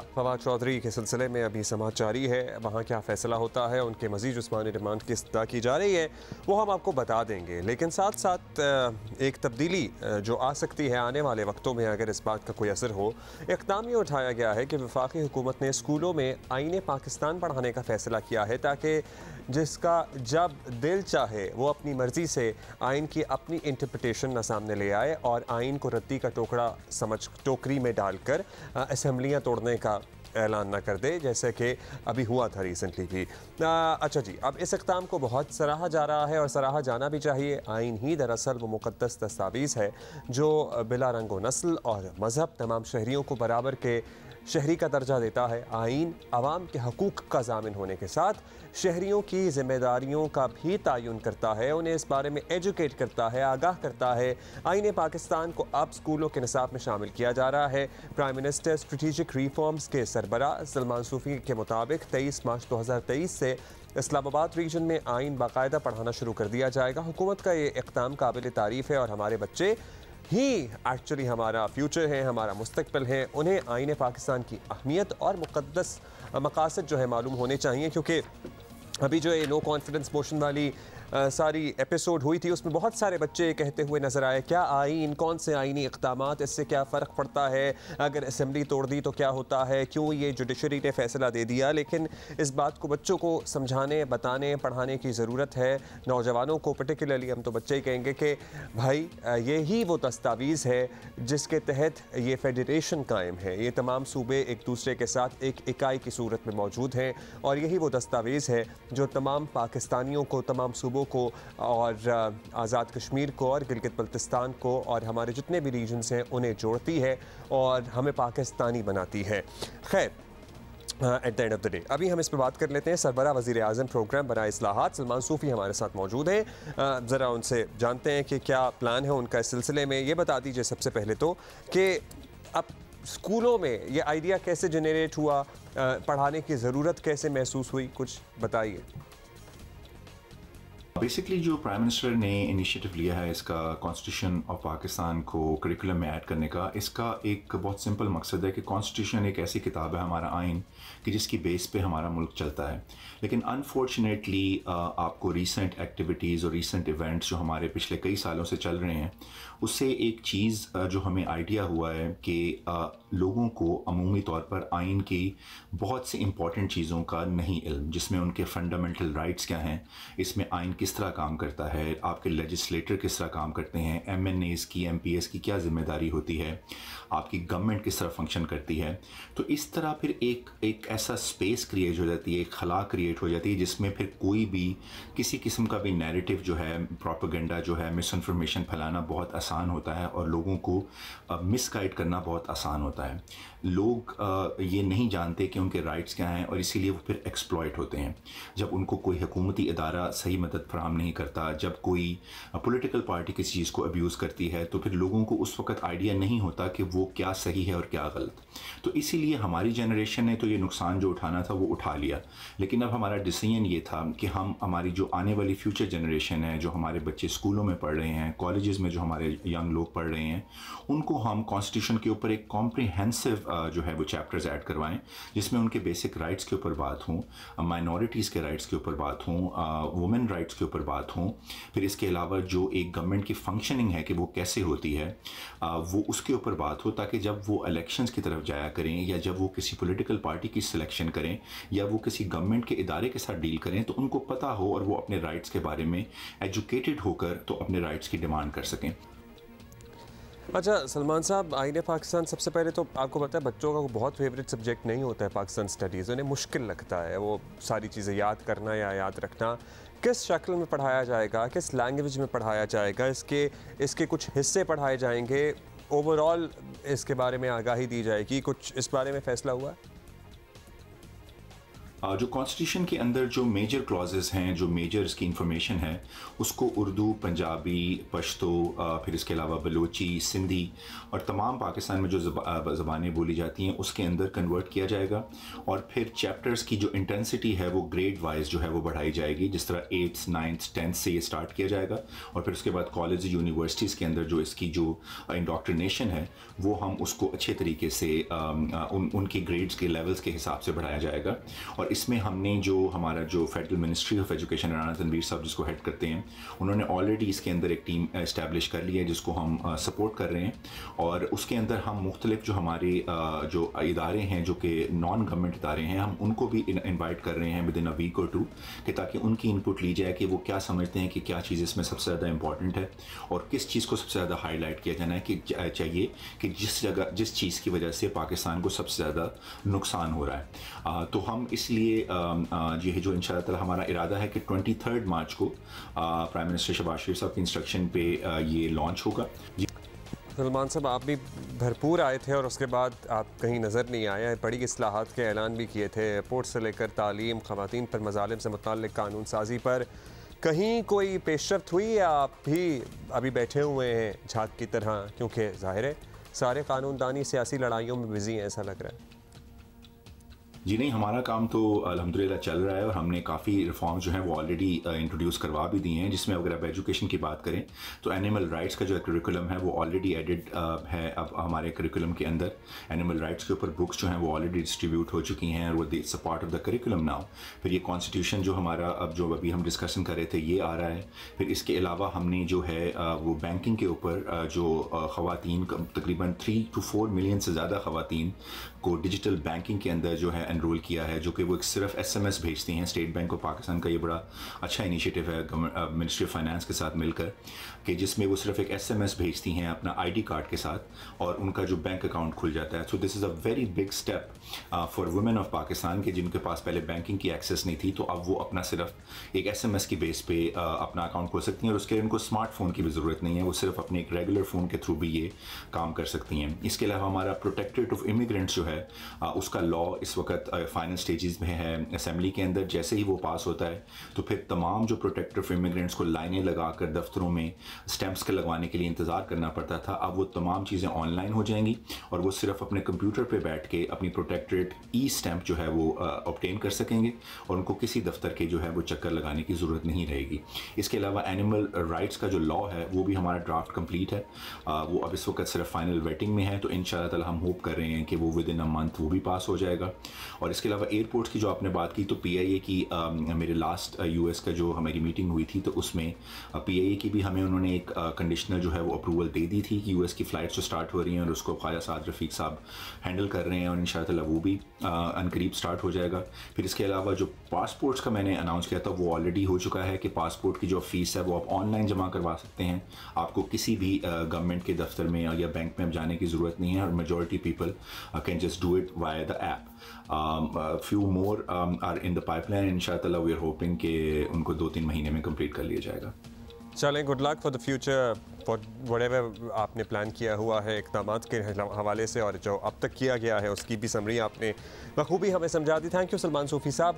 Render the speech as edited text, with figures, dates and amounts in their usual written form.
नेता फवाद चौधरी के सिलसिले में अभी समाज जारी है। वहाँ क्या फैसला होता है, उनके मजीद जिस्मानी रिमांड किस तरह की जा रही है, वो हम आपको बता देंगे। लेकिन साथ साथ एक तब्दीली जो आ सकती है आने वाले वक्तों में, अगर इस बात का कोई असर हो, इक़दाम ये उठाया गया है कि वफाकी हुकूमत ने स्कूलों में आईन पाकिस्तान पढ़ाने का फैसला किया है, ताकि जिसका जब दिल चाहे वो अपनी मर्ज़ी से आइन की अपनी इंटरप्रिटेशन न सामने ले आए और आइन को रद्दी का टोकरा समझ टोकरी में डालकर असेंबलियाँ तोड़ने का ऐलान न कर दे, जैसे कि अभी हुआ था रिसेंटली भी। अच्छा जी, अब इस इक़दाम को बहुत सराहा जा रहा है और सराहा जाना भी चाहिए। आइन ही दरअसल वो मुक़द्दस दस्तावेज़ है जो बिला रंग व नस्ल और मज़हब तमाम शहरियों को बराबर के शहरी का दर्जा देता है। आइन आवाम के हकूक़ का ज़ामिन होने के साथ शहरियों की ज़िम्मेदारियों का भी तयन करता है, उन्हें इस बारे में एजुकेट करता है, आगाह करता है। आइन पाकिस्तान को अब स्कूलों के निसाब में शामिल किया जा रहा है। प्राइम मिनिस्टर स्ट्रेटेजिक रिफॉर्म्स के सरबरा सलमान सूफी के मुताबिक 23 मार्च 2023 से इस्लामाबाद रीजन में आइन बाकायदा पढ़ाना शुरू कर दिया जाएगा। हुकूमत का ये इक़दाम काबिल तारीफ़ है और हमारे बच्चे ही एक्चुअली हमारा फ्यूचर है, हमारा मुस्तकबिल है। उन्हें आइन पाकिस्तान की अहमियत और मुक़द्दस मकासद जो है मालूम होने चाहिए, क्योंकि अभी जो ये नो कॉन्फिडेंस मोशन वाली सारी एपिसोड हुई थी, उसमें बहुत सारे बच्चे कहते हुए नज़र आए, क्या आइन, कौन से आइनी इक़दामात, इससे क्या फ़र्क पड़ता है, अगर असेंबली तोड़ दी तो क्या होता है, क्यों ये जुडिशरी ने फ़ैसला दे दिया। लेकिन इस बात को बच्चों को समझाने, बताने, पढ़ाने की ज़रूरत है। नौजवानों को पर्टिकुलरली, हम तो बच्चे ही कहेंगे कि भाई ये ही वो दस्तावेज़ है जिसके तहत ये फेडरेशन कायम है। ये तमाम सूबे एक दूसरे के साथ एक इकाई की सूरत में मौजूद हैं और यही वो दस्तावेज़ है जो तमाम पाकिस्तानियों को, तमाम सूबों को और आज़ाद कश्मीर को और गिलगित बल्तिस्तान को और हमारे जितने भी रीजन्स हैं उन्हें जोड़ती है और हमें पाकिस्तानी बनाती है। खैर, at the end of the day अभी हम इस पर बात कर लेते हैं। सरबरा वज़ीर आज़म प्रोग्राम बराए इस्लाहात सलमान सूफ़ी हमारे साथ मौजूद हैं। ज़रा उनसे जानते हैं कि क्या प्लान है उनका इस सिलसिले में। ये बता दीजिए सबसे पहले तो कि अब स्कूलों में ये आइडिया कैसे जनरेट हुआ, पढ़ाने की ज़रूरत कैसे महसूस हुई, कुछ बताइए। बेसिकली जो प्राइम मिनिस्टर ने इनिशिएटिव लिया है इसका कॉन्स्टिट्यूशन ऑफ पाकिस्तान को करिकुलम में ऐड करने का, इसका एक बहुत सिंपल मकसद है कि कॉन्स्टिट्यूशन एक ऐसी किताब है, हमारा आइन, कि जिसकी बेस पे हमारा मुल्क चलता है। लेकिन अनफॉर्चुनेटली आपको रीसेंट एक्टिविटीज़ और रीसेंट इवेंट्स जो हमारे पिछले कई सालों से चल रहे हैं, उससे एक चीज़ जो हमें आइडिया हुआ है कि लोगों को अमूमी तौर पर आइन की बहुत सी इंपॉर्टेंट चीज़ों का नहीं इल्म, जिसमें उनके फंडामेंटल राइट्स क्या हैं, इसमें आइन किस तरह काम करता है, आपके लेजिस्लेटर किस तरह काम करते हैं, MNAs की, MPs की क्या जिम्मेदारी होती है, आपकी गवर्नमेंट किस तरह फंक्शन करती है। तो इस तरह फिर एक ऐसा स्पेस क्रिएट हो जाती है, एक खला क्रिएट हो जाती है जिसमें फिर कोई भी किसी किस्म का भी नैरेटिव जो है, प्रोपेगेंडा जो है, मिस इन्फॉर्मेशन फैलाना बहुत आसान होता है और लोगों को मिसगाइड करना बहुत आसान होता है। लोग ये नहीं जानते कि उनके राइट्स क्या हैं और इसीलिए वो फिर एक्सप्लॉइट होते हैं। जब उनको कोई हुकूमती इदारा सही मदद फराहम नहीं करता, जब कोई पॉलिटिकल पार्टी किसी चीज़ को अब्यूज़ करती है, तो फिर लोगों को उस वक्त आइडिया नहीं होता कि वो क्या सही है और क्या गलत। तो इसीलिए हमारी जनरेशन ने तो ये नुकसान जो उठाना था वो उठा लिया। लेकिन अब हमारा डिसीजन ये था कि हम हमारी जो आने वाली फ्यूचर जनरेशन है, जो हमारे बच्चे स्कूलों में पढ़ रहे हैं, कॉलेजेस में जो हमारे यंग लोग पढ़ रहे हैं, उनको हम कॉन्स्टिट्यूशन के ऊपर एक कॉम्प्रिहेंसिव जो है वो चैप्टर्स ऐड करवाएं, जिसमें उनके बेसिक राइट्स के ऊपर बात हो, माइनॉरिटीज़ के राइट्स के ऊपर बात हो, वुमेन राइट्स के ऊपर बात हो। फिर इसके अलावा जो एक गवर्नमेंट की फंक्शनिंग है कि वो कैसे होती है, वो उसके ऊपर बात हो, ताकि जब वो इलेक्शंस की तरफ जाया करें या जब वो किसी पॉलिटिकल पार्टी की सिलेक्शन करें या वो किसी गवर्नमेंट के इदारे के साथ डील करें, तो उनको पता हो और वो अपने राइट्स के बारे में एजुकेटेड होकर तो अपने राइट्स की डिमांड कर सकें। अच्छा सलमान साहब, आइन पाकिस्तान सबसे पहले तो आपको पता है बच्चों का बहुत फेवरेट सब्जेक्ट नहीं होता है पाकिस्तान स्टडीज़। उन्हें मुश्किल लगता है वो सारी चीज़ें याद करना या याद रखना। किस शक्ल में पढ़ाया जाएगा, किस लैंग्वेज में पढ़ाया जाएगा, इसके कुछ हिस्से पढ़ाए जाएंगे, ओवरऑल इसके बारे में आगाही दी जाएगी, कुछ इस बारे में फ़ैसला हुआ है? जो कॉन्स्टिट्यूशन के अंदर जो मेजर क्लॉजेस हैं, जो मेजर इसकी इंफॉर्मेशन है, उसको उर्दू, पंजाबी, पश्तो, फिर इसके अलावा बलोची, सिंधी और तमाम पाकिस्तान में जो ज़बानें बोली जाती हैं उसके अंदर कन्वर्ट किया जाएगा। और फिर चैप्टर्स की जो इंटेंसिटी है वो ग्रेड वाइज जो है वो बढ़ाई जाएगी। जिस तरह 8th, 9th, 10th से ये स्टार्ट किया जाएगा और फिर उसके बाद कॉलेज, यूनिवर्सिटीज़ के अंदर जो इसकी जो इंडोक्ट्रिनेशन है वो हम उसको अच्छे तरीके से उनकी ग्रेड्स के लेवल्स के हिसाब से बढ़ाया जाएगा। और इसमें हमने जो हमारा जो federal ministry of education Rana Tanveer साहब जिसको हेड करते हैं, उन्होंने ऑलरेडी इसके अंदर एक टीम इस्टेब्लिश कर ली है जिसको हम सपोर्ट कर रहे हैं। और उसके अंदर हम मुख्तलिफ जो हमारे जो इदारे हैं जो कि नॉन गवर्नमेंट इदारे हैं, हम उनको भी इन्वाइट कर रहे हैं विद इन अ वीक और टू, कि ताकि उनकी इनपुट ली जाए कि वो क्या समझते हैं कि क्या चीज़ इसमें सबसे ज़्यादा इंपॉर्टेंट है और किस चीज़ को सबसे ज़्यादा हाईलाइट किया जाना है कि चाहिए कि जिस चीज़ की वजह से पाकिस्तान को सबसे ज़्यादा नुकसान हो रहा है। तो हम इसलिए ये जो इंशाअल्लाह ताला हमारा इरादा है कि 23 मार्च को प्राइम मिनिस्टर शहबाज शरीफ साहब की इंस्ट्रक्शन पे ये लॉन्च होगा। सलमान साहब, आप भी भरपूर आए थे और उसके बाद आप कहीं नज़र नहीं आए। बड़ी इस्लाहात के ऐलान भी किए थे, एयरपोर्ट से लेकर तालीम, ख़वातीन पर मज़ालिम से मुताल्लिक़ कानून साजी पर कहीं कोई पेशरफ्त हुई या आप भी अभी बैठे हुए हैं झाग की तरह? क्योंकि ज़ाहिर है सारे कानूनदानी सियासी लड़ाइयों में बिजी हैं, ऐसा लग रहा है। जी नहीं, हमारा काम तो अल्हम्दुलिल्लाह चल रहा है और हमने काफ़ी रिफॉर्म्स जो हैं वो ऑलरेडी इंट्रोड्यूस करवा भी दिए हैं। जिसमें अगर आप एजुकेशन की बात करें तो एनिमल राइट्स का जो करिकुलम है वो ऑलरेडी एडिड है अब हमारे करिकुलम के अंदर। एनिमल राइट्स के ऊपर बुक्स जो हैं वो ऑलरेडी डिस्ट्रीब्यूट हो चुकी हैं और वो it's a part of the curriculum now. फिर ये कॉन्स्टिट्यूशन जो हमारा अब जो अभी हम डिस्कशन कर रहे थे ये आ रहा है। फिर इसके अलावा हमने जो है वो बैंकिंग के ऊपर जो ख़वातीन तकरीबन 3 to 4 मिलियन से ज़्यादा ख़वातीन को डिजिटल बैंकिंग के अंदर जो है एनरोल किया है, जो कि वो सिर्फ SMS भेजती हैं। स्टेट बैंक ऑफ पाकिस्तान का ये बड़ा अच्छा इनिशिएटिव है मिनिस्ट्री ऑफ फाइनेंस के साथ मिलकर, कि जिसमें वो सिर्फ एक SMS भेजती हैं अपना ID कार्ड के साथ और उनका जो बैंक अकाउंट खुल जाता है। So this is a very big step for women of Pakistan के जिनके पास पहले बैंकिंग की एक्सेस नहीं थी, तो अब वो अपना सिर्फ एक SMS की बेस पे अपना अकाउंट खोल सकती हैं और उसके लिए उनको स्मार्टफोन की भी ज़रूरत नहीं है, वो सिर्फ अपने एक रेगुलर फ़ोन के थ्रू भी ये काम कर सकती हैं। इसके अलावा हमारा प्रोटेक्टरेट ऑफ इमिग्रेंट्स जो है उसका लॉ इस वक्त फाइनल स्टेजेस में है असेंबली के अंदर। जैसे ही वो पास होता है तो फिर तमाम जो प्रोटेक्टर ऑफ इमिग्रेंट्स को लाइनें लगाकर दफ्तरों में स्टैंप्स के लगवाने के लिए इंतज़ार करना पड़ता था, अब वो तमाम चीज़ें ऑनलाइन हो जाएंगी और वो सिर्फ अपने कंप्यूटर पे बैठ के अपनी प्रोटेक्टरेट स्टैंप जो है वो ऑब्टेन कर सकेंगे और उनको किसी दफ्तर के जो है वो चक्कर लगाने की ज़रूरत नहीं रहेगी। इसके अलावा एनिमल राइट्स का जो लॉ है वो भी हमारा ड्राफ्ट कंप्लीट है, वो अब इस वक्त सिर्फ फाइनल वेटिंग में है। तो इंशाअल्लाह ताला हम होप कर रहे हैं कि वो विद इन अ मंथ वो भी पास हो जाएगा। और इसके अलावा एयरपोर्ट्स की जो आपने बात की, तो PIA की मेरे लास्ट US का जो हमारी मीटिंग हुई थी तो उसमें PIA की भी हमें उन्होंने एक कंडीशनल जो है वो अप्रूवल दे दी थी कि US की फ़्लाइट्स जो स्टार्ट हो रही हैं और उसको ख्वाजा साद रफ़ीक साहब हैंडल कर रहे हैं और इंशाअल्लाह वो भी अनकरीब स्टार्ट हो जाएगा। फिर इसके अलावा जो पासपोर्ट्स का मैंने अनाउंस किया था वो ऑलरेडी हो चुका है कि पासपोर्ट की जो फ़ीस है वो आप ऑनलाइन जमा करवा सकते हैं। आपको किसी भी गवर्नमेंट के दफ्तर में या बैंक में जाने की ज़रूरत नहीं है और majority people can just do it via the app. Few more are in the pipeline, इंशाअल्लाह वी आर होपिंग कि उनको 2-3 महीने में कंप्लीट कर लिया जाएगा। चलें, good luck for the future for whatever आपने प्लान किया हुआ है इक़दाम के हवाले से, और जो अब तक किया गया है उसकी भी समरी आपने बखूबी हमें समझा दी। थैंक यू सलमान सूफ़ी साहब।